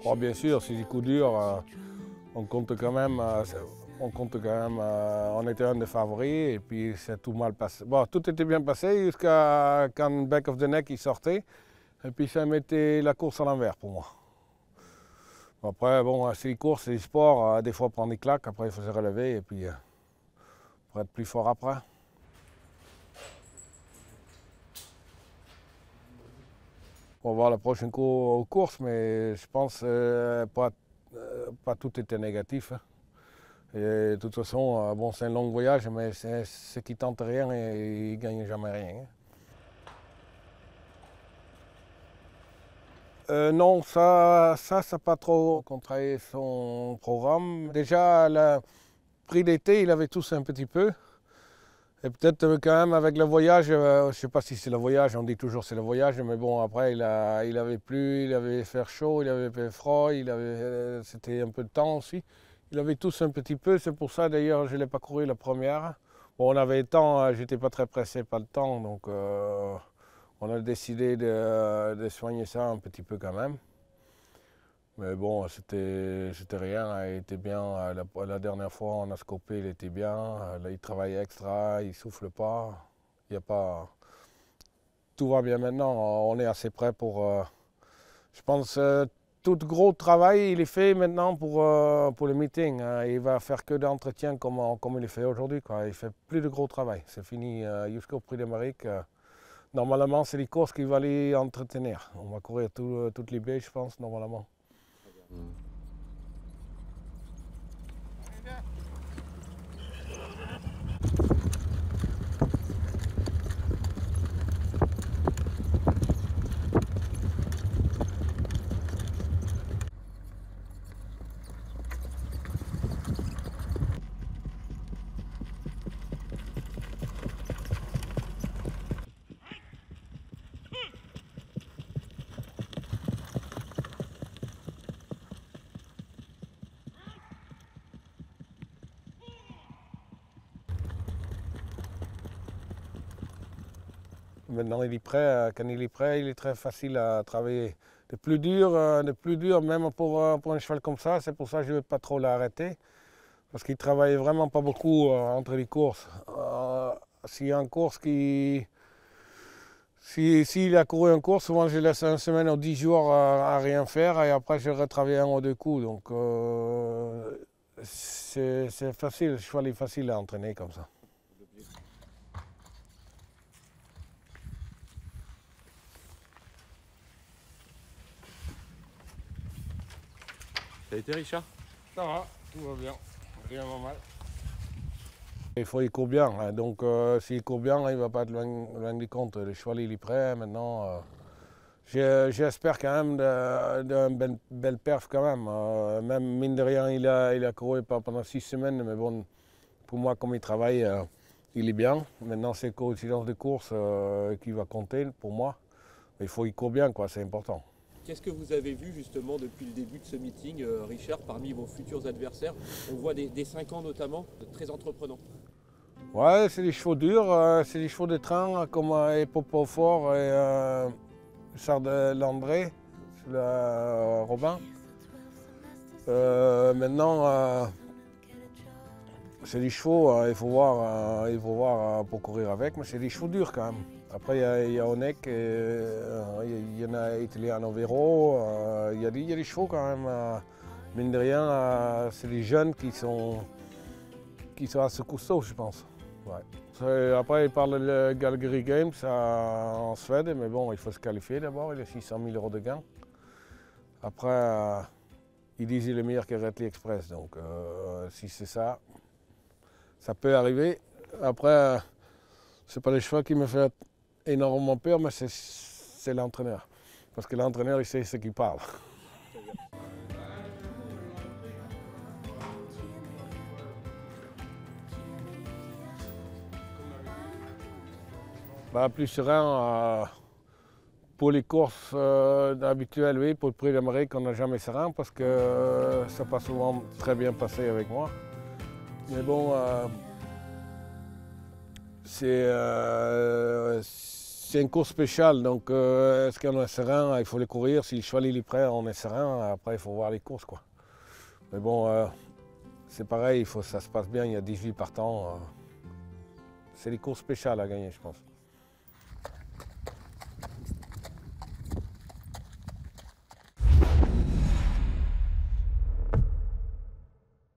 Oh, bien sûr, c'est des coups durs. On compte quand même, on était un des favoris et puis c'est tout mal passé. Bon, tout était bien passé jusqu'à quand Back of the Neck il sortait et puis ça mettait la course à l'envers pour moi. Après, bon, c'est les courses, c'est les sports, des fois prendre des claques, après il faut se relever et puis pour être plus fort après. On va voir la prochaine course, mais je pense pas tout était négatif, hein. Et de toute façon, bon, c'est un long voyage, mais ceux qui tentent rien, ils ne gagnent jamais rien, hein. Non, ça n'a pas trop contrarié son programme. Déjà, le prix d'été, il avait tous un petit peu. Et peut-être quand même avec le voyage, je ne sais pas si c'est le voyage, on dit toujours c'est le voyage, mais bon, après, il avait plu, il avait fait chaud, il avait fait froid, c'était un peu de temps aussi. Il avait tous un petit peu, c'est pour ça d'ailleurs je ne l'ai pas couru la première. Bon, on avait le temps, j'étais pas très pressé par le temps, donc on a décidé de soigner ça un petit peu quand même. Mais bon, c'était rien, il était bien. La dernière fois, on a scopé, il était bien. Là, il travaille extra, il souffle pas. Il y a pas. Tout va bien maintenant, on est assez prêt pour. Je pense tout gros travail, il est fait maintenant pour le meeting, hein. Il va faire que d'entretien comme il est fait aujourd'hui, quoi. Il fait plus de gros travail. C'est fini jusqu'au Prix d'Amérique. Normalement, c'est les courses qui vont aller entretenir. On va courir toutes les baies, je pense, normalement. Maintenant, il est prêt. Quand il est prêt, il est très facile à travailler. Le plus dur même pour un cheval comme ça, c'est pour ça que je ne veux pas trop l'arrêter. Parce qu'il travaille vraiment pas beaucoup entre les courses. S'il y a une course s'il a couru une course, souvent je laisse une semaine ou 10 jours à rien faire et après je retravaille un ou deux coups. Donc c'est facile, le cheval est facile à entraîner comme ça. Ça a été Richard? Ça va, tout va bien, rien de mal. Il faut qu'il court bien, hein. Donc s'il court bien, il ne va pas être loin du compte. Le cheval il est prêt maintenant. J'espère quand même d'une belle perf quand même. Même mine de rien, il a couru pendant 6 semaines, mais bon, pour moi, comme il travaille, il est bien. Maintenant, c'est coïncidence de course qui va compter pour moi. Il faut qu'il court bien, quoi, c'est important. Qu'est-ce que vous avez vu justement depuis le début de ce meeting, Richard, parmi vos futurs adversaires? On voit des 5 ans notamment, très entreprenants. Ouais, c'est des chevaux durs, c'est des chevaux de train comme Popo Fort et Charles de Landré, Robin. Maintenant, c'est des chevaux, il faut voir pour courir avec, mais c'est des chevaux durs quand même. Après, il y a Onek, il y en a Italiano Vero, il y a des chevaux quand même. Mine de rien, c'est des jeunes qui sont assez costauds, je pense. Ouais. Après, il parle de Calgary Games en Suède, mais bon, il faut se qualifier d'abord, il y a 600 000 € de gains. Après, ils disent qu'il est meilleur que Redley Express, donc si c'est ça, ça peut arriver. Après, c'est pas les chevaux qui me fait énormément peur, mais c'est l'entraîneur. Parce que l'entraîneur, il sait ce qu'il parle. Bah, plus serein, pour les courses habituelles, oui. Pour le Prix d'Amérique, on n'a jamais serein parce que ça n'a pas souvent très bien passé avec moi. Mais bon, C'est une course spéciale, donc est-ce qu'on est serein, il faut les courir. Si le cheval il est prêt, on est serein. Après, il faut voir les courses, quoi. Mais bon, c'est pareil, ça se passe bien, il y a 18 partants. C'est les courses spéciales à gagner, je pense.